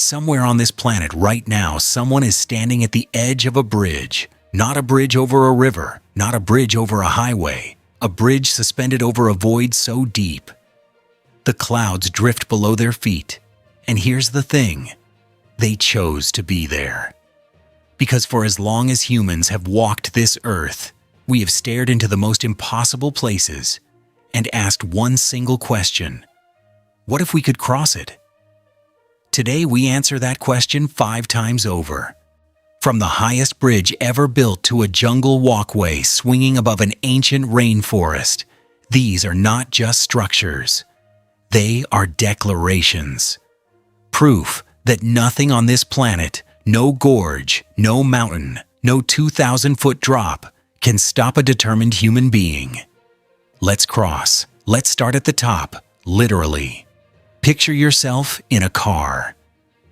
Somewhere on this planet right now, someone is standing at the edge of a bridge. Not a bridge over a river, not a bridge over a highway, a bridge suspended over a void so deep. The clouds drift below their feet. And here's the thing, they chose to be there. Because for as long as humans have walked this earth, we have stared into the most impossible places and asked one single question: what if we could cross it? Today we answer that question 5 times over. From the highest bridge ever built to a jungle walkway swinging above an ancient rainforest, these are not just structures. They are declarations. Proof that nothing on this planet, no gorge, no mountain, no 2,000-foot drop, can stop a determined human being. Let's cross. Let's start at the top, literally. Picture yourself in a car.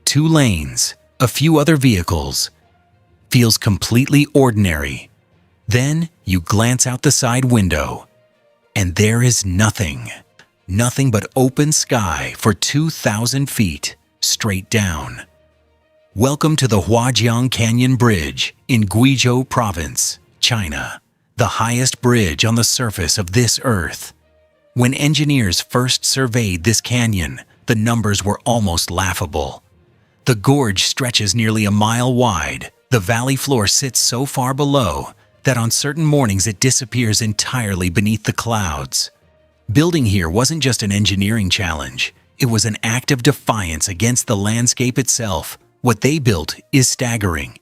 2 lanes, a few other vehicles. Feels completely ordinary. Then you glance out the side window, and there is nothing. Nothing but open sky for 2,000 feet, straight down. Welcome to the Huajiang Canyon Bridge in Guizhou Province, China, the highest bridge on the surface of this earth. When engineers first surveyed this canyon, the numbers were almost laughable. The gorge stretches nearly a mile wide. The valley floor sits so far below that on certain mornings it disappears entirely beneath the clouds. Building here wasn't just an engineering challenge, it was an act of defiance against the landscape itself. What they built is staggering.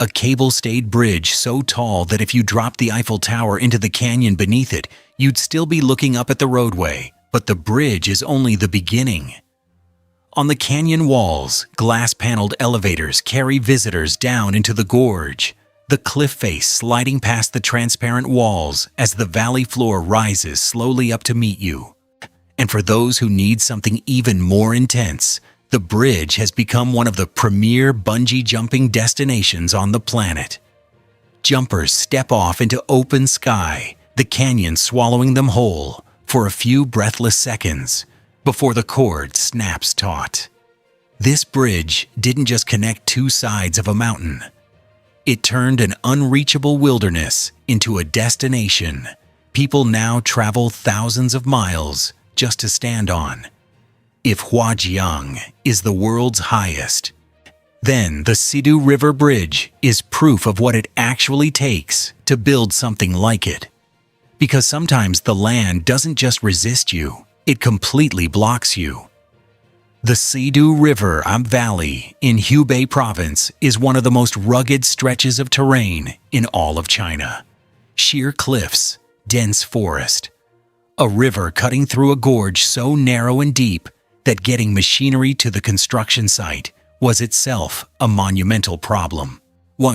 A cable-stayed bridge so tall that if you dropped the Eiffel Tower into the canyon beneath it, you'd still be looking up at the roadway, but the bridge is only the beginning. On the canyon walls, glass-paneled elevators carry visitors down into the gorge, the cliff face sliding past the transparent walls as the valley floor rises slowly up to meet you. And for those who need something even more intense, the bridge has become one of the premier bungee jumping destinations on the planet. Jumpers step off into open sky, the canyon swallowing them whole for a few breathless seconds before the cord snaps taut. This bridge didn't just connect 2 sides of a mountain. It turned an unreachable wilderness into a destination people now travel thousands of miles just to stand on. If Huajiang is the world's highest, then the Sidu River Bridge is proof of what it actually takes to build something like it. Because sometimes the land doesn't just resist you, it completely blocks you. The Sidu River Valley in Hubei Province is one of the most rugged stretches of terrain in all of China. Sheer cliffs, dense forest, a river cutting through a gorge so narrow and deep that getting machinery to the construction site was itself a monumental problem.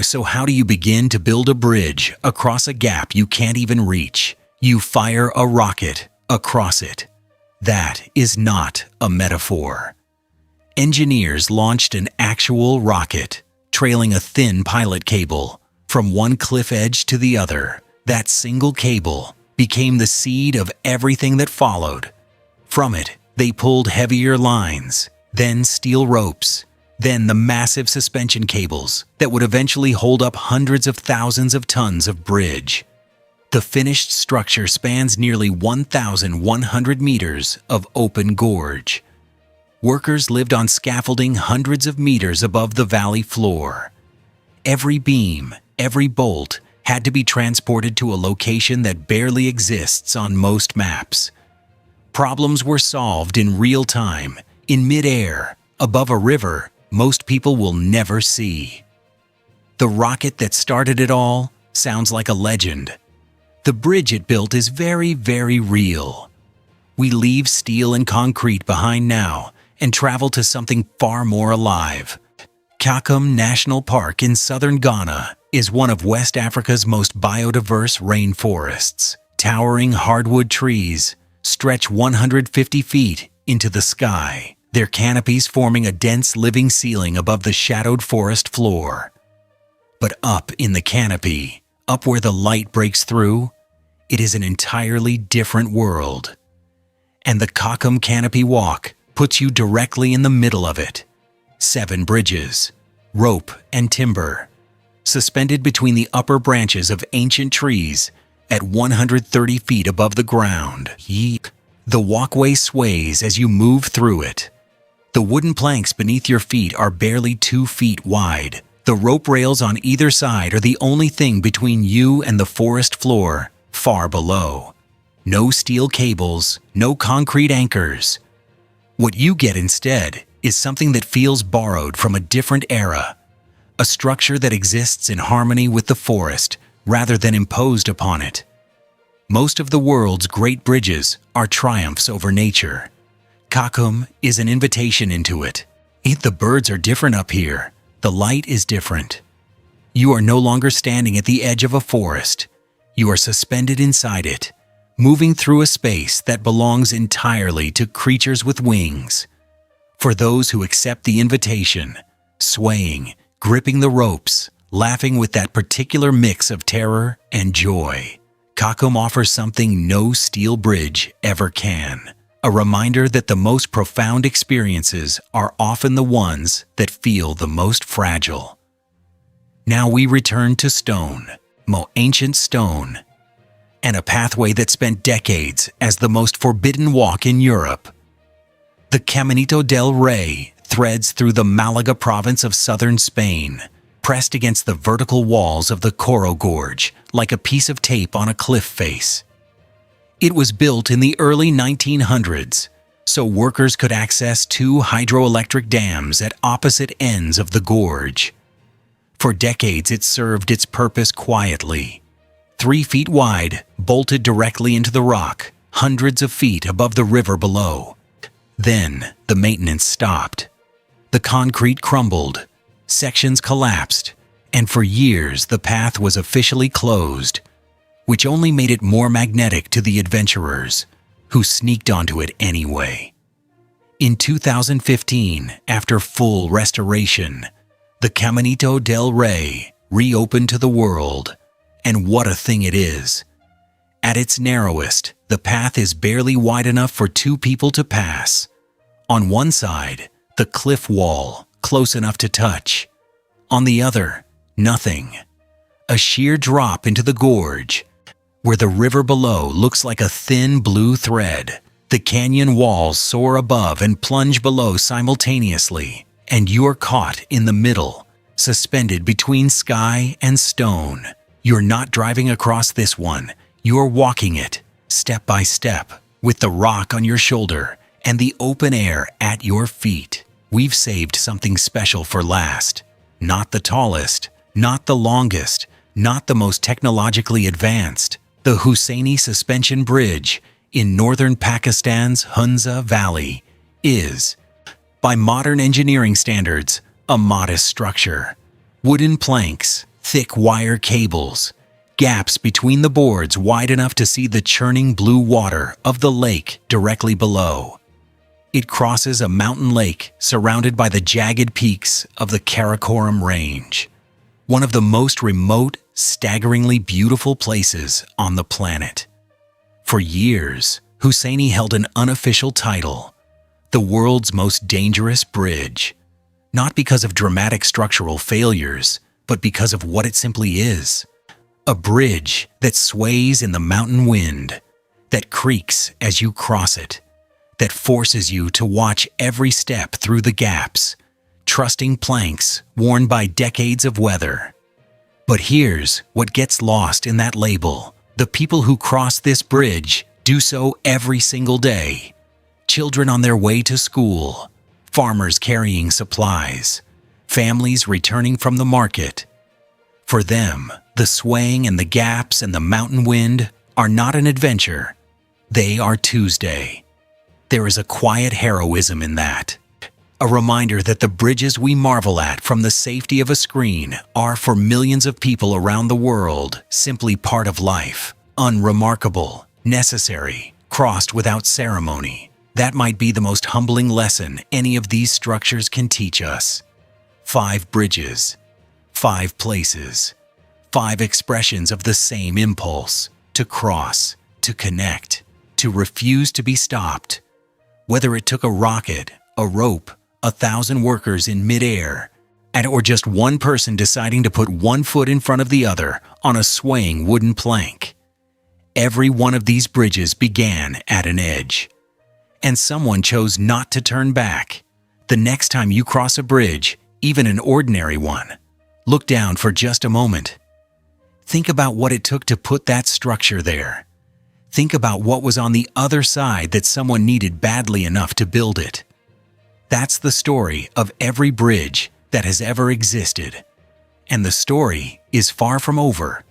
So how do you begin to build a bridge across a gap you can't even reach? You fire a rocket across it. That is not a metaphor. Engineers launched an actual rocket, trailing a thin pilot cable from one cliff edge to the other. That single cable became the seed of everything that followed. From it, they pulled heavier lines, then steel ropes, then the massive suspension cables that would eventually hold up hundreds of thousands of tons of bridge. The finished structure spans nearly 1,100 meters of open gorge. Workers lived on scaffolding hundreds of meters above the valley floor. Every beam, every bolt had to be transported to a location that barely exists on most maps. Problems were solved in real time, in mid-air, above a river most people will never see. The rocket that started it all sounds like a legend. The bridge it built is very, very real. We leave steel and concrete behind now and travel to something far more alive. Kakum National Park in southern Ghana is one of West Africa's most biodiverse rainforests. Towering hardwood trees stretch 150 feet into the sky, their canopies forming a dense living ceiling above the shadowed forest floor. But up in the canopy, up where the light breaks through, it is an entirely different world. And the Kakum Canopy Walk puts you directly in the middle of it. 7 bridges, rope and timber, suspended between the upper branches of ancient trees at 130 feet above the ground. The walkway sways as you move through it. The wooden planks beneath your feet are barely 2 feet wide. The rope rails on either side are the only thing between you and the forest floor far below. No steel cables, no concrete anchors. What you get instead is something that feels borrowed from a different era, a structure that exists in harmony with the forest rather than imposed upon it. Most of the world's great bridges are triumphs over nature. Kakum is an invitation into it. The birds are different up here. The light is different. You are no longer standing at the edge of a forest. You are suspended inside it, moving through a space that belongs entirely to creatures with wings. For those who accept the invitation, swaying, gripping the ropes, laughing with that particular mix of terror and joy, Kakum offers something no steel bridge ever can. A reminder that the most profound experiences are often the ones that feel the most fragile. Now we return to stone, ancient stone, and a pathway that spent decades as the most forbidden walk in Europe. The Caminito del Rey threads through the Malaga province of southern Spain, pressed against the vertical walls of the Coro Gorge like a piece of tape on a cliff face. It was built in the early 1900s, so workers could access 2 hydroelectric dams at opposite ends of the gorge. For decades it served its purpose quietly. 3 feet wide, bolted directly into the rock, hundreds of feet above the river below. Then the maintenance stopped. The concrete crumbled, sections collapsed, and for years the path was officially closed, which only made it more magnetic to the adventurers who sneaked onto it anyway. In 2015, after full restoration, the Caminito del Rey reopened to the world, and what a thing it is. At its narrowest, the path is barely wide enough for 2 people to pass. On one side, the cliff wall, close enough to touch. On the other, nothing. A sheer drop into the gorge, where the river below looks like a thin blue thread. The canyon walls soar above and plunge below simultaneously, and you're caught in the middle, suspended between sky and stone. You're not driving across this one, you're walking it, step by step, with the rock on your shoulder and the open air at your feet. We've saved something special for last. Not the tallest, not the longest, not the most technologically advanced. The Hussaini Suspension Bridge in northern Pakistan's Hunza Valley is, by modern engineering standards, a modest structure. Wooden planks, thick wire cables, gaps between the boards wide enough to see the churning blue water of the lake directly below. It crosses a mountain lake surrounded by the jagged peaks of the Karakoram Range, one of the most remote, staggeringly beautiful places on the planet. For years, Hussaini held an unofficial title, the world's most dangerous bridge, not because of dramatic structural failures, but because of what it simply is. A bridge that sways in the mountain wind, that creaks as you cross it, that forces you to watch every step through the gaps, trusting planks worn by decades of weather. But here's what gets lost in that label. The people who cross this bridge do so every single day. Children on their way to school, farmers carrying supplies, families returning from the market. For them, the swaying and the gaps and the mountain wind are not an adventure. They are Tuesday. There is a quiet heroism in that. A reminder that the bridges we marvel at from the safety of a screen are for millions of people around the world simply part of life, unremarkable, necessary, crossed without ceremony. That might be the most humbling lesson any of these structures can teach us. 5 bridges, 5 places, 5 expressions of the same impulse, to cross, to connect, to refuse to be stopped. Whether it took a rocket, a rope, 1,000 workers in midair, or just one person deciding to put one foot in front of the other on a swaying wooden plank. Every one of these bridges began at an edge. And someone chose not to turn back. The next time you cross a bridge, even an ordinary one, look down for just a moment. Think about what it took to put that structure there. Think about what was on the other side that someone needed badly enough to build it. That's the story of every bridge that has ever existed. And the story is far from over